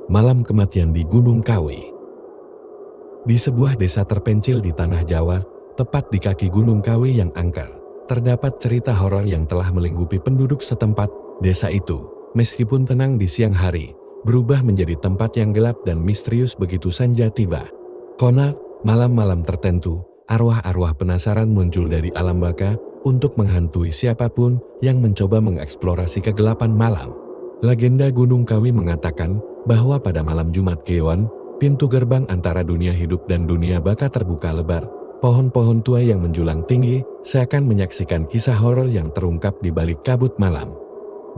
Malam Kematian di Gunung Kawi. Di sebuah desa terpencil di tanah Jawa, tepat di kaki Gunung Kawi yang angker, terdapat cerita horor yang telah melingkupi penduduk setempat. Desa itu, meskipun tenang di siang hari, berubah menjadi tempat yang gelap dan misterius begitu senja tiba. Konon, malam-malam tertentu, arwah-arwah penasaran muncul dari alam baka untuk menghantui siapapun yang mencoba mengeksplorasi kegelapan malam. Legenda Gunung Kawi mengatakan bahwa pada malam Jumat Kliwon, pintu gerbang antara dunia hidup dan dunia baka terbuka lebar. Pohon-pohon tua yang menjulang tinggi seakan menyaksikan kisah horor yang terungkap di balik kabut malam.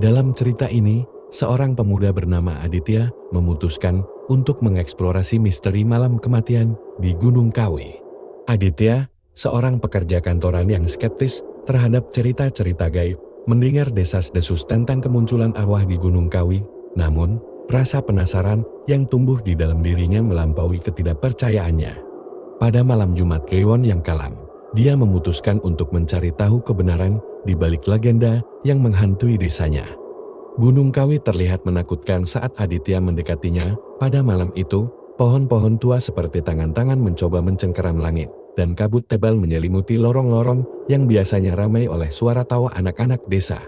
Dalam cerita ini, seorang pemuda bernama Aditya memutuskan untuk mengeksplorasi misteri malam kematian di Gunung Kawi. Aditya, seorang pekerja kantoran yang skeptis terhadap cerita-cerita gaib, mendengar desas-desus tentang kemunculan arwah di Gunung Kawi. Namun, rasa penasaran yang tumbuh di dalam dirinya melampaui ketidakpercayaannya. Pada malam Jumat Kliwon yang kelam, dia memutuskan untuk mencari tahu kebenaran di balik legenda yang menghantui desanya. Gunung Kawi terlihat menakutkan saat Aditya mendekatinya. Pada malam itu, pohon-pohon tua seperti tangan-tangan mencoba mencengkeram langit, dan kabut tebal menyelimuti lorong-lorong yang biasanya ramai oleh suara tawa anak-anak desa.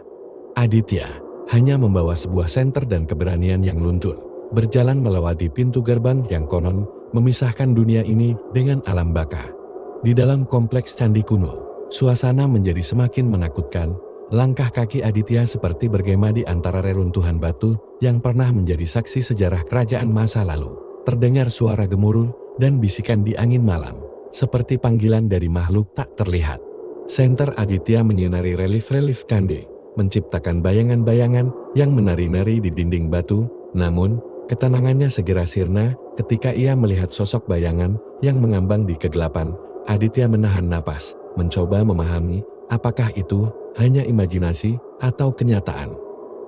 Aditya hanya membawa sebuah senter dan keberanian yang luntur, berjalan melewati pintu gerbang yang konon memisahkan dunia ini dengan alam baka. Di dalam kompleks candi kuno, suasana menjadi semakin menakutkan. Langkah kaki Aditya seperti bergema di antara reruntuhan batu yang pernah menjadi saksi sejarah kerajaan masa lalu. Terdengar suara gemuruh dan bisikan di angin malam, seperti panggilan dari makhluk tak terlihat. Senter Aditya menyinari relief-relief candi, menciptakan bayangan-bayangan yang menari-nari di dinding batu. Namun, ketenangannya segera sirna ketika ia melihat sosok bayangan yang mengambang di kegelapan. Aditya menahan napas, mencoba memahami apakah itu hanya imajinasi atau kenyataan.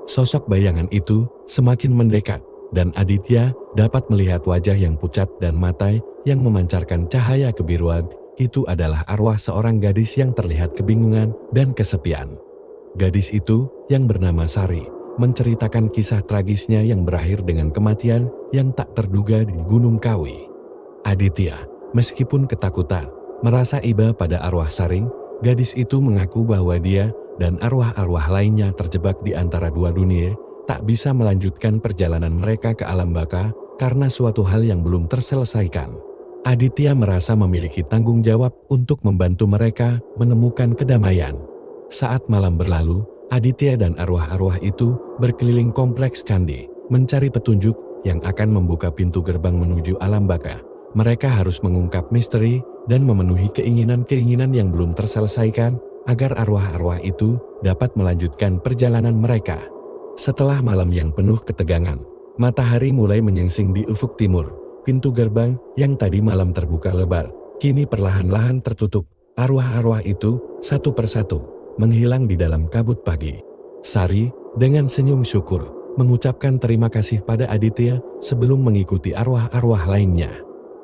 Sosok bayangan itu semakin mendekat, dan Aditya dapat melihat wajah yang pucat dan mata yang memancarkan cahaya kebiruan. Itu adalah arwah seorang gadis yang terlihat kebingungan dan kesepian. Gadis itu, yang bernama Sari, menceritakan kisah tragisnya yang berakhir dengan kematian yang tak terduga di Gunung Kawi. Aditya, meskipun ketakutan, merasa iba pada arwah Saring. Gadis itu mengaku bahwa dia dan arwah-arwah lainnya terjebak di antara dua dunia, tak bisa melanjutkan perjalanan mereka ke alam baka karena suatu hal yang belum terselesaikan. Aditya merasa memiliki tanggung jawab untuk membantu mereka menemukan kedamaian. Saat malam berlalu, Aditya dan arwah-arwah itu berkeliling kompleks candi, mencari petunjuk yang akan membuka pintu gerbang menuju alam baka. Mereka harus mengungkap misteri dan memenuhi keinginan-keinginan yang belum terselesaikan agar arwah-arwah itu dapat melanjutkan perjalanan mereka. Setelah malam yang penuh ketegangan, matahari mulai menyingsing di ufuk timur. Pintu gerbang yang tadi malam terbuka lebar, kini perlahan-lahan tertutup. Arwah-arwah itu, satu persatu, menghilang di dalam kabut pagi. Sari, dengan senyum syukur, mengucapkan terima kasih pada Aditya sebelum mengikuti arwah-arwah lainnya.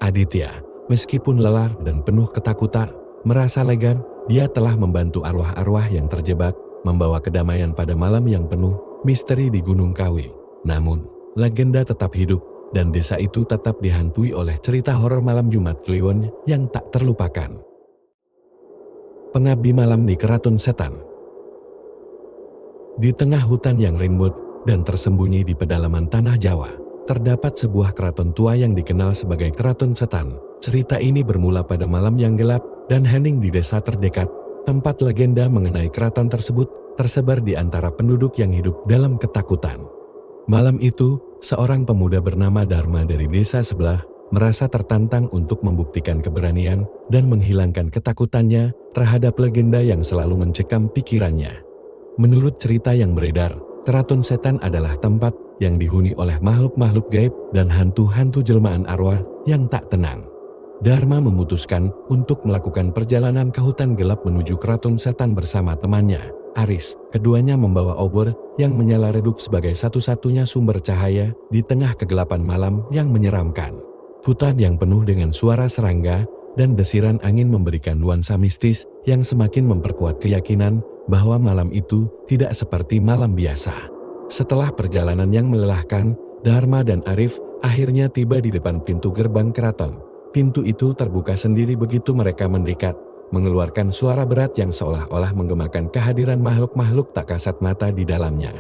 Aditya, meskipun lelah dan penuh ketakutan, merasa lega. Dia telah membantu arwah-arwah yang terjebak, membawa kedamaian pada malam yang penuh misteri di Gunung Kawi. Namun, legenda tetap hidup, dan desa itu tetap dihantui oleh cerita horor malam Jumat Kliwon yang tak terlupakan. Pengabdi malam di Keraton Setan. Di tengah hutan yang rimbun dan tersembunyi di pedalaman tanah Jawa, terdapat sebuah keraton tua yang dikenal sebagai Keraton Setan. Cerita ini bermula pada malam yang gelap dan hening di desa terdekat. Tempat legenda mengenai keraton tersebut tersebar di antara penduduk yang hidup dalam ketakutan. Malam itu, seorang pemuda bernama Dharma dari desa sebelah merasa tertantang untuk membuktikan keberanian dan menghilangkan ketakutannya terhadap legenda yang selalu mencekam pikirannya. Menurut cerita yang beredar, Keraton Setan adalah tempat yang dihuni oleh makhluk-makhluk gaib dan hantu-hantu jelmaan arwah yang tak tenang. Dharma memutuskan untuk melakukan perjalanan ke hutan gelap menuju Keraton Setan bersama temannya, Aris. Keduanya membawa obor yang menyala redup sebagai satu-satunya sumber cahaya di tengah kegelapan malam yang menyeramkan. Hutan yang penuh dengan suara serangga dan desiran angin memberikan nuansa mistis yang semakin memperkuat keyakinan bahwa malam itu tidak seperti malam biasa. Setelah perjalanan yang melelahkan, Dharma dan Arif akhirnya tiba di depan pintu gerbang keraton. Pintu itu terbuka sendiri begitu mereka mendekat, mengeluarkan suara berat yang seolah-olah menggemakan kehadiran makhluk-makhluk tak kasat mata di dalamnya.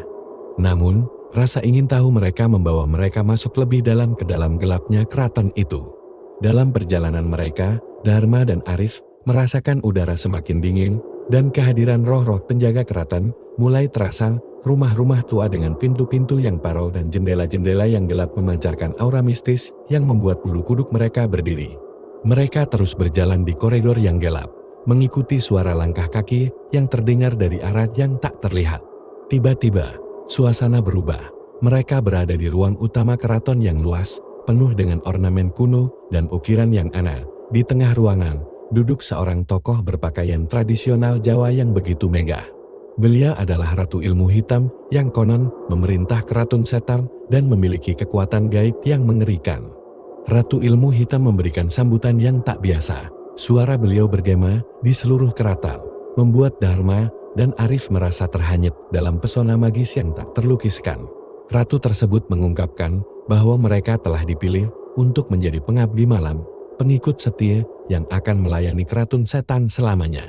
Namun, rasa ingin tahu mereka membawa mereka masuk lebih dalam ke dalam gelapnya keraton itu. Dalam perjalanan mereka, Dharma dan Arif merasakan udara semakin dingin, dan kehadiran roh-roh penjaga keraton mulai terasa. Rumah-rumah tua dengan pintu-pintu yang parau dan jendela-jendela yang gelap memancarkan aura mistis yang membuat bulu kuduk mereka berdiri. Mereka terus berjalan di koridor yang gelap, mengikuti suara langkah kaki yang terdengar dari arah yang tak terlihat. Tiba-tiba, suasana berubah. Mereka berada di ruang utama keraton yang luas, penuh dengan ornamen kuno dan ukiran yang aneh. Di tengah ruangan, duduk seorang tokoh berpakaian tradisional Jawa yang begitu megah. Beliau adalah Ratu Ilmu Hitam yang konon memerintah keraton setan dan memiliki kekuatan gaib yang mengerikan. Ratu Ilmu Hitam memberikan sambutan yang tak biasa. Suara beliau bergema di seluruh keraton, membuat Dharma dan Arif merasa terhanyut dalam pesona magis yang tak terlukiskan. Ratu tersebut mengungkapkan bahwa mereka telah dipilih untuk menjadi pengabdi malam, pengikut setia yang akan melayani keraton setan selamanya.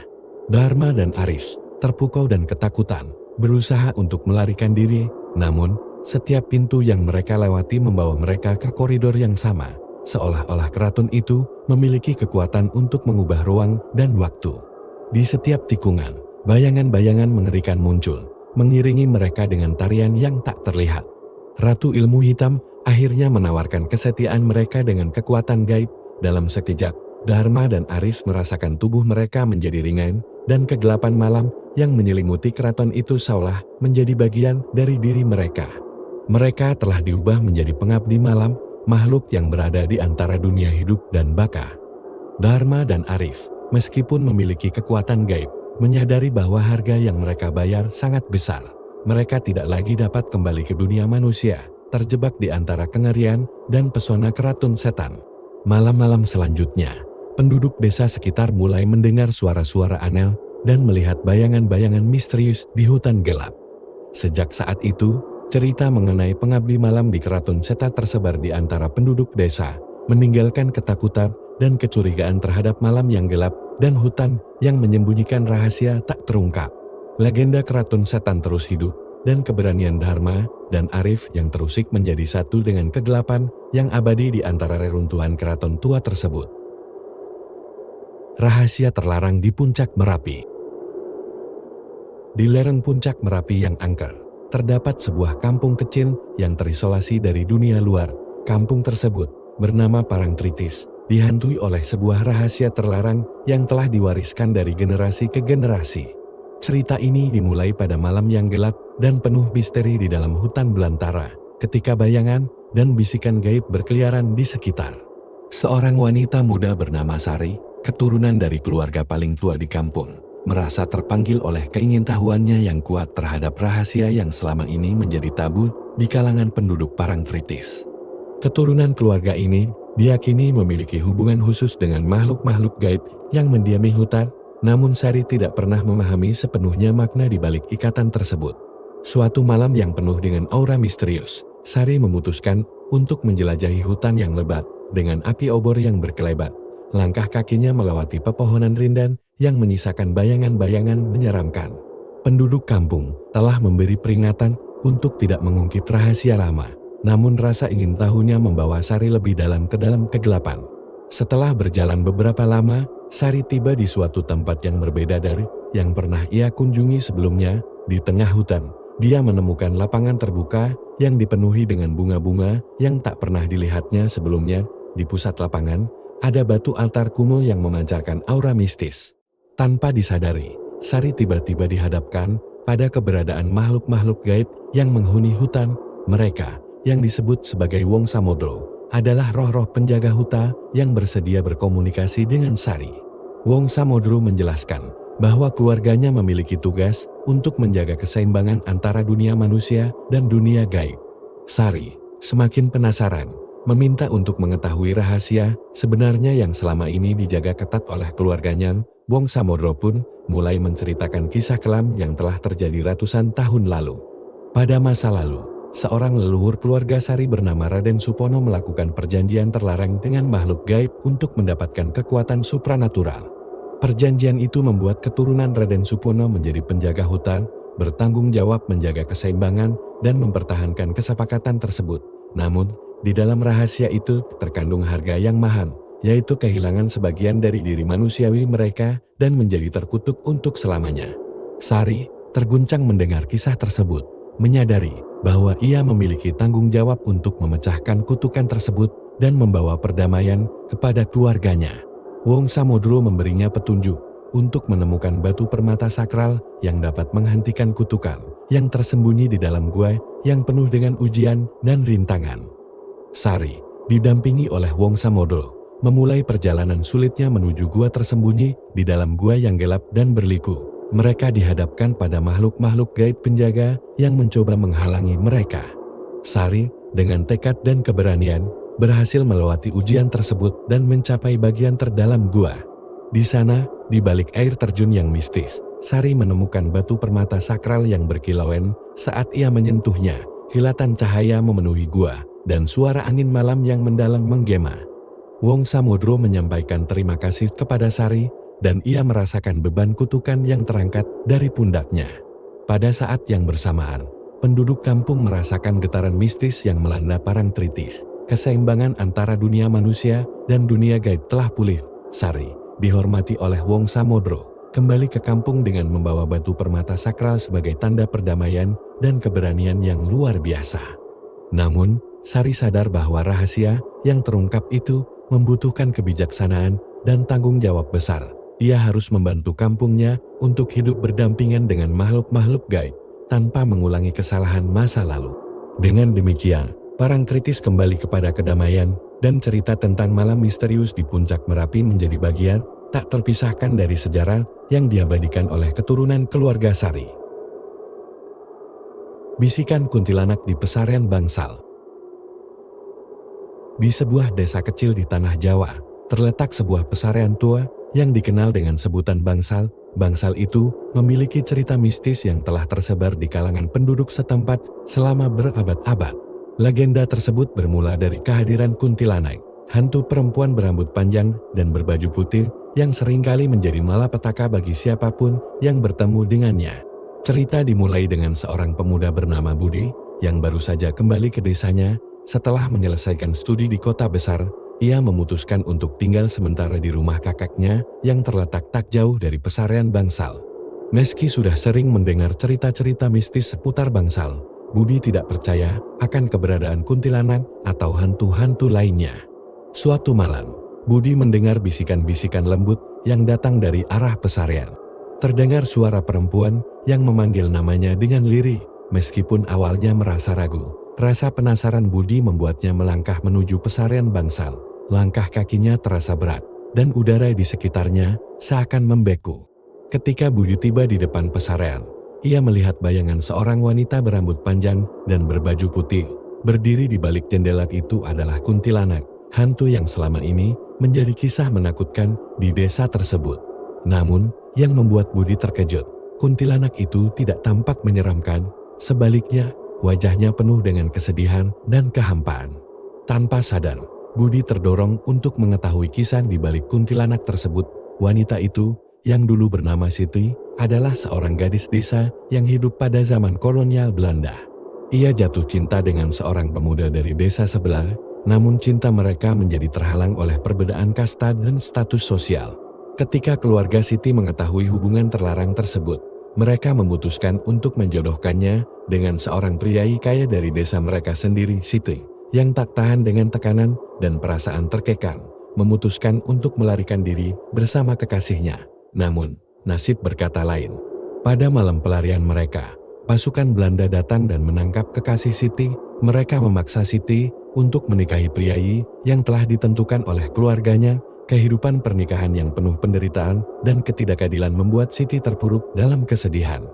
Dharma dan Arif terpukau dan ketakutan, berusaha untuk melarikan diri, namun setiap pintu yang mereka lewati membawa mereka ke koridor yang sama, seolah-olah keraton itu memiliki kekuatan untuk mengubah ruang dan waktu. Di setiap tikungan, bayangan-bayangan mengerikan muncul, mengiringi mereka dengan tarian yang tak terlihat. Ratu Ilmu Hitam akhirnya menawarkan kesetiaan mereka dengan kekuatan gaib. Dalam sekejap, Dharma dan Arif merasakan tubuh mereka menjadi ringan, dan kegelapan malam yang menyelimuti keraton itu seolah menjadi bagian dari diri mereka. Mereka telah diubah menjadi pengabdi malam, makhluk yang berada di antara dunia hidup dan baka. Dharma dan Arif, meskipun memiliki kekuatan gaib, menyadari bahwa harga yang mereka bayar sangat besar. Mereka tidak lagi dapat kembali ke dunia manusia, terjebak di antara kengerian dan pesona keraton setan. Malam-malam selanjutnya, penduduk desa sekitar mulai mendengar suara-suara aneh dan melihat bayangan-bayangan misterius di hutan gelap. Sejak saat itu, cerita mengenai pengabdi malam di keraton setan tersebar di antara penduduk desa, meninggalkan ketakutan dan kecurigaan terhadap malam yang gelap dan hutan yang menyembunyikan rahasia tak terungkap. Legenda keraton setan terus hidup, dan keberanian Dharma dan Arif yang terusik menjadi satu dengan kegelapan yang abadi di antara reruntuhan keraton tua tersebut. Rahasia terlarang di puncak Merapi. Di lereng puncak Merapi yang angker, terdapat sebuah kampung kecil yang terisolasi dari dunia luar. Kampung tersebut bernama Parangtritis, dihantui oleh sebuah rahasia terlarang yang telah diwariskan dari generasi ke generasi. Cerita ini dimulai pada malam yang gelap dan penuh misteri di dalam hutan belantara, ketika bayangan dan bisikan gaib berkeliaran di sekitar. Seorang wanita muda bernama Sari, keturunan dari keluarga paling tua di kampung, merasa terpanggil oleh keingintahuannya yang kuat terhadap rahasia yang selama ini menjadi tabu di kalangan penduduk Parangtritis. Keturunan keluarga ini diyakini memiliki hubungan khusus dengan makhluk-makhluk gaib yang mendiami hutan, namun Sari tidak pernah memahami sepenuhnya makna di balik ikatan tersebut. Suatu malam yang penuh dengan aura misterius, Sari memutuskan untuk menjelajahi hutan yang lebat dengan api obor yang berkelebat. Langkah kakinya melewati pepohonan rindang yang menyisakan bayangan-bayangan menyeramkan. Penduduk kampung telah memberi peringatan untuk tidak mengungkit rahasia lama, namun rasa ingin tahunya membawa Sari lebih dalam ke dalam kegelapan. Setelah berjalan beberapa lama, Sari tiba di suatu tempat yang berbeda dari yang pernah ia kunjungi sebelumnya. Di tengah hutan, dia menemukan lapangan terbuka yang dipenuhi dengan bunga-bunga yang tak pernah dilihatnya sebelumnya. Di pusat lapangan, ada batu altar kuno yang memancarkan aura mistis. Tanpa disadari, Sari tiba-tiba dihadapkan pada keberadaan makhluk-makhluk gaib yang menghuni hutan. Mereka, yang disebut sebagai Wong Samodro, adalah roh-roh penjaga hutan yang bersedia berkomunikasi dengan Sari. Wong Samodro menjelaskan bahwa keluarganya memiliki tugas untuk menjaga keseimbangan antara dunia manusia dan dunia gaib. Sari semakin penasaran, meminta untuk mengetahui rahasia sebenarnya yang selama ini dijaga ketat oleh keluarganya. Wong Samodro pun mulai menceritakan kisah kelam yang telah terjadi ratusan tahun lalu. Pada masa lalu, seorang leluhur keluarga Sari bernama Raden Supono melakukan perjanjian terlarang dengan makhluk gaib untuk mendapatkan kekuatan supranatural. Perjanjian itu membuat keturunan Raden Supono menjadi penjaga hutan, bertanggung jawab menjaga keseimbangan, dan mempertahankan kesepakatan tersebut. Namun, di dalam rahasia itu terkandung harga yang mahal, yaitu kehilangan sebagian dari diri manusiawi mereka dan menjadi terkutuk untuk selamanya. Sari terguncang mendengar kisah tersebut, menyadari bahwa ia memiliki tanggung jawab untuk memecahkan kutukan tersebut dan membawa perdamaian kepada keluarganya. Wong Samodro memberinya petunjuk untuk menemukan batu permata sakral yang dapat menghentikan kutukan yang tersembunyi di dalam gua yang penuh dengan ujian dan rintangan. Sari, didampingi oleh Wong Samodro, memulai perjalanan sulitnya menuju gua tersembunyi di dalam gua yang gelap dan berliku. Mereka dihadapkan pada makhluk-makhluk gaib penjaga yang mencoba menghalangi mereka. Sari, dengan tekad dan keberanian, berhasil melewati ujian tersebut dan mencapai bagian terdalam gua. Di sana, di balik air terjun yang mistis, Sari menemukan batu permata sakral yang berkilauan. Saat ia menyentuhnya, kilatan cahaya memenuhi gua, dan suara angin malam yang mendalam menggema. Wong Samodro menyampaikan terima kasih kepada Sari, dan ia merasakan beban kutukan yang terangkat dari pundaknya. Pada saat yang bersamaan, penduduk kampung merasakan getaran mistis yang melanda Parangtritis. Keseimbangan antara dunia manusia dan dunia gaib telah pulih. Sari, dihormati oleh Wong Samodro, kembali ke kampung dengan membawa batu permata sakral sebagai tanda perdamaian dan keberanian yang luar biasa. Namun, Sari sadar bahwa rahasia yang terungkap itu membutuhkan kebijaksanaan dan tanggung jawab besar. Ia harus membantu kampungnya untuk hidup berdampingan dengan makhluk-makhluk gaib tanpa mengulangi kesalahan masa lalu. Dengan demikian, Parangtritis kembali kepada kedamaian, dan cerita tentang malam misterius di puncak Merapi menjadi bagian tak terpisahkan dari sejarah yang diabadikan oleh keturunan keluarga Sari. Bisikan kuntilanak di pesarian Bangsal. Di sebuah desa kecil di tanah Jawa, terletak sebuah pesarian tua yang dikenal dengan sebutan Bangsal. Bangsal itu memiliki cerita mistis yang telah tersebar di kalangan penduduk setempat selama berabad-abad. Legenda tersebut bermula dari kehadiran kuntilanak, hantu perempuan berambut panjang dan berbaju putih yang seringkali menjadi malapetaka bagi siapapun yang bertemu dengannya. Cerita dimulai dengan seorang pemuda bernama Budi yang baru saja kembali ke desanya setelah menyelesaikan studi di kota besar. Ia memutuskan untuk tinggal sementara di rumah kakaknya yang terletak tak jauh dari pesarian Bangsal. Meski sudah sering mendengar cerita-cerita mistis seputar Bangsal, Budi tidak percaya akan keberadaan kuntilanak atau hantu-hantu lainnya. Suatu malam, Budi mendengar bisikan-bisikan lembut yang datang dari arah pesarian. Terdengar suara perempuan yang memanggil namanya dengan lirih. Meskipun awalnya merasa ragu, rasa penasaran Budi membuatnya melangkah menuju pesarian Bangsal. Langkah kakinya terasa berat, dan udara di sekitarnya seakan membeku. Ketika Budi tiba di depan pesarian, ia melihat bayangan seorang wanita berambut panjang dan berbaju putih. Berdiri di balik jendela itu adalah kuntilanak, hantu yang selama ini menjadi kisah menakutkan di desa tersebut. Namun, yang membuat Budi terkejut, kuntilanak itu tidak tampak menyeramkan. Sebaliknya, wajahnya penuh dengan kesedihan dan kehampaan. Tanpa sadar, Budi terdorong untuk mengetahui kisah di balik kuntilanak tersebut. Wanita itu, yang dulu bernama Siti, adalah seorang gadis desa yang hidup pada zaman kolonial Belanda. Ia jatuh cinta dengan seorang pemuda dari desa sebelah, namun cinta mereka menjadi terhalang oleh perbedaan kasta dan status sosial. Ketika keluarga Siti mengetahui hubungan terlarang tersebut, mereka memutuskan untuk menjodohkannya dengan seorang priai kaya dari desa mereka sendiri. Siti, yang tak tahan dengan tekanan dan perasaan terkekang, memutuskan untuk melarikan diri bersama kekasihnya. Namun, nasib berkata lain. Pada malam pelarian mereka, pasukan Belanda datang dan menangkap kekasih Siti. Mereka memaksa Siti untuk menikahi priai yang telah ditentukan oleh keluarganya. Kehidupan pernikahan yang penuh penderitaan dan ketidakadilan membuat Siti terpuruk dalam kesedihan.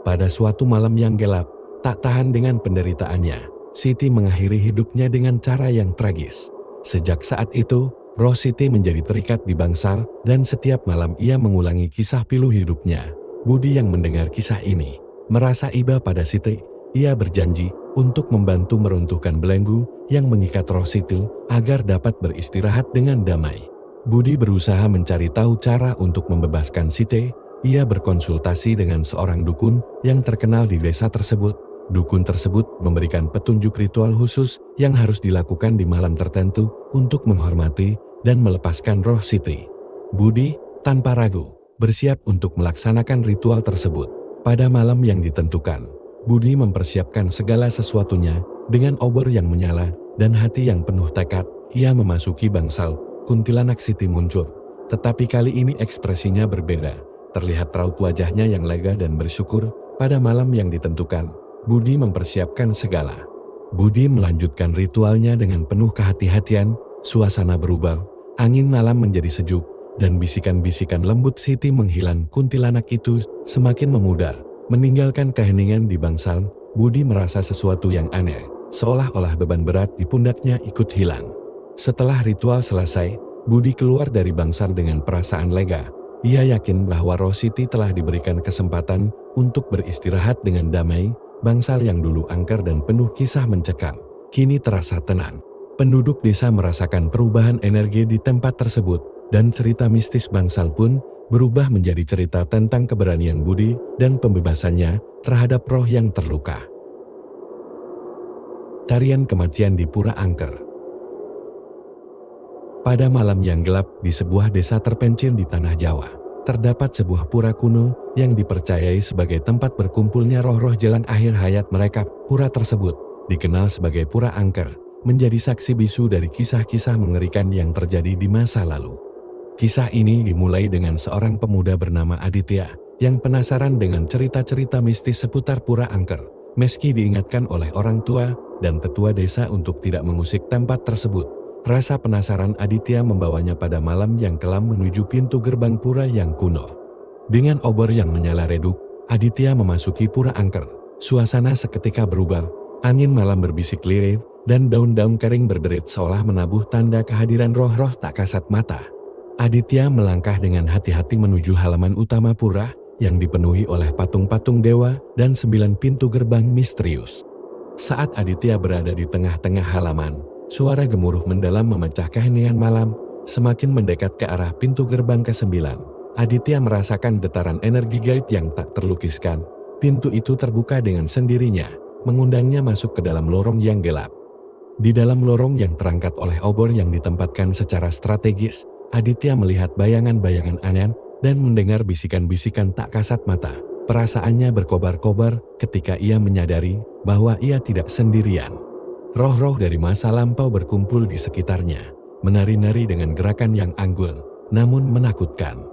Pada suatu malam yang gelap, tak tahan dengan penderitaannya, Siti mengakhiri hidupnya dengan cara yang tragis. Sejak saat itu, roh Siti menjadi terikat di Bangsal, dan setiap malam ia mengulangi kisah pilu hidupnya. Budi yang mendengar kisah ini merasa iba pada Siti. Ia berjanji untuk membantu meruntuhkan belenggu yang mengikat roh Siti agar dapat beristirahat dengan damai. Budi berusaha mencari tahu cara untuk membebaskan Siti. Ia berkonsultasi dengan seorang dukun yang terkenal di desa tersebut. Dukun tersebut memberikan petunjuk ritual khusus yang harus dilakukan di malam tertentu untuk menghormati dan melepaskan roh Siti. Budi, tanpa ragu, bersiap untuk melaksanakan ritual tersebut. Pada malam yang ditentukan, Budi mempersiapkan segala sesuatunya dengan obor yang menyala dan hati yang penuh tekad. Ia memasuki bangsal, kuntilanak Siti muncul. Tetapi kali ini ekspresinya berbeda. Terlihat raut wajahnya yang lega dan bersyukur. Pada malam yang ditentukan, Budi mempersiapkan segala. Budi melanjutkan ritualnya dengan penuh kehati-hatian. Suasana berubah, angin malam menjadi sejuk, dan bisikan-bisikan lembut Siti menghilang. Kuntilanak itu semakin memudar. Meninggalkan keheningan di bangsal, Budi merasa sesuatu yang aneh, seolah-olah beban berat di pundaknya ikut hilang. Setelah ritual selesai, Budi keluar dari bangsal dengan perasaan lega. Ia yakin bahwa roh Siti telah diberikan kesempatan untuk beristirahat dengan damai. Bangsal yang dulu angker dan penuh kisah mencekam, kini terasa tenang. Penduduk desa merasakan perubahan energi di tempat tersebut, dan cerita mistis bangsal pun berubah menjadi cerita tentang keberanian Budi dan pembebasannya terhadap roh yang terluka. Tarian kematian di Pura Angker. Pada malam yang gelap di sebuah desa terpencil di tanah Jawa, terdapat sebuah pura kuno yang dipercayai sebagai tempat berkumpulnya roh-roh jelang akhir hayat mereka. Pura tersebut dikenal sebagai Pura Angker, menjadi saksi bisu dari kisah-kisah mengerikan yang terjadi di masa lalu. Kisah ini dimulai dengan seorang pemuda bernama Aditya yang penasaran dengan cerita-cerita mistis seputar Pura Angker. Meski diingatkan oleh orang tua dan tetua desa untuk tidak mengusik tempat tersebut, rasa penasaran Aditya membawanya pada malam yang kelam menuju pintu gerbang pura yang kuno. Dengan obor yang menyala redup, Aditya memasuki Pura Angker. Suasana seketika berubah, angin malam berbisik lirih, dan daun-daun kering berderit seolah menabuh tanda kehadiran roh-roh tak kasat mata. Aditya melangkah dengan hati-hati menuju halaman utama pura yang dipenuhi oleh patung-patung dewa dan 9 pintu gerbang misterius. Saat Aditya berada di tengah-tengah halaman, suara gemuruh mendalam memecah keheningan malam. Semakin mendekat ke arah pintu gerbang ke-9, Aditya merasakan getaran energi gaib yang tak terlukiskan. Pintu itu terbuka dengan sendirinya, mengundangnya masuk ke dalam lorong yang gelap. Di dalam lorong yang terangkat oleh obor yang ditempatkan secara strategis, Aditya melihat bayangan-bayangan aneh dan mendengar bisikan-bisikan tak kasat mata. Perasaannya berkobar-kobar ketika ia menyadari bahwa ia tidak sendirian. Roh-roh dari masa lampau berkumpul di sekitarnya, menari-nari dengan gerakan yang anggun, namun menakutkan.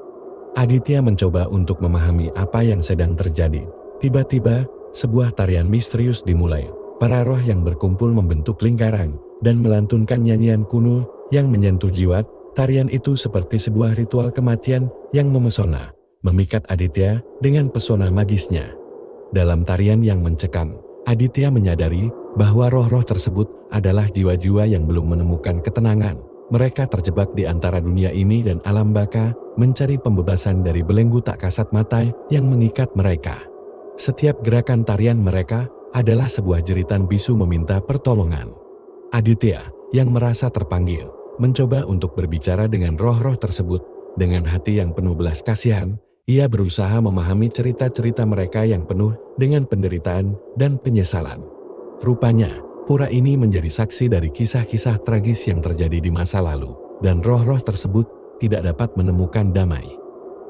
Aditya mencoba untuk memahami apa yang sedang terjadi. Tiba-tiba, sebuah tarian misterius dimulai. Para roh yang berkumpul membentuk lingkaran dan melantunkan nyanyian kuno yang menyentuh jiwa. Tarian itu seperti sebuah ritual kematian yang memesona, memikat Aditya dengan pesona magisnya. Dalam tarian yang mencekam, Aditya menyadari bahwa roh-roh tersebut adalah jiwa-jiwa yang belum menemukan ketenangan. Mereka terjebak di antara dunia ini dan alam baka, mencari pembebasan dari belenggu tak kasat mata yang mengikat mereka. Setiap gerakan tarian mereka adalah sebuah jeritan bisu meminta pertolongan. Aditya, yang merasa terpanggil, mencoba untuk berbicara dengan roh-roh tersebut. Dengan hati yang penuh belas kasihan, ia berusaha memahami cerita-cerita mereka yang penuh dengan penderitaan dan penyesalan. Rupanya, pura ini menjadi saksi dari kisah-kisah tragis yang terjadi di masa lalu, dan roh-roh tersebut tidak dapat menemukan damai.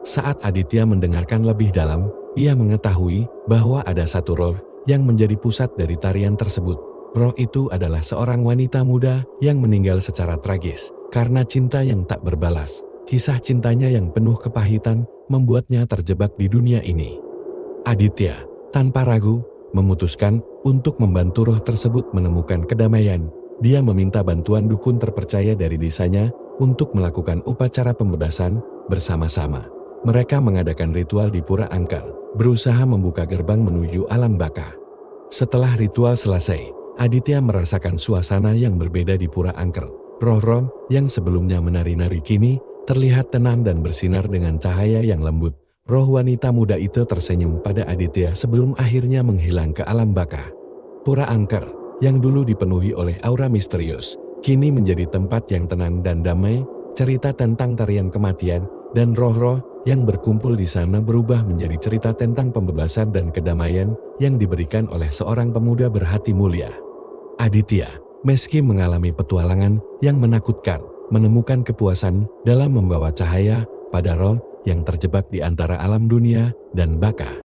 Saat Aditya mendengarkan lebih dalam, ia mengetahui bahwa ada satu roh yang menjadi pusat dari tarian tersebut. Roh itu adalah seorang wanita muda yang meninggal secara tragis karena cinta yang tak berbalas. Kisah cintanya yang penuh kepahitan membuatnya terjebak di dunia ini. Aditya, tanpa ragu, memutuskan untuk membantu roh tersebut menemukan kedamaian. Dia meminta bantuan dukun terpercaya dari desanya untuk melakukan upacara pembebasan bersama-sama. Mereka mengadakan ritual di Pura Angker, berusaha membuka gerbang menuju alam baka. Setelah ritual selesai, Aditya merasakan suasana yang berbeda di Pura Angker. Roh-roh yang sebelumnya menari-nari kini terlihat tenang dan bersinar dengan cahaya yang lembut. Roh wanita muda itu tersenyum pada Aditya sebelum akhirnya menghilang ke alam baka. Pura Angker, yang dulu dipenuhi oleh aura misterius, kini menjadi tempat yang tenang dan damai. Cerita tentang tarian kematian dan roh-roh yang berkumpul di sana berubah menjadi cerita tentang pembebasan dan kedamaian yang diberikan oleh seorang pemuda berhati mulia. Aditya, meski mengalami petualangan yang menakutkan, menemukan kepuasan dalam membawa cahaya pada roh yang terjebak di antara alam dunia dan baka.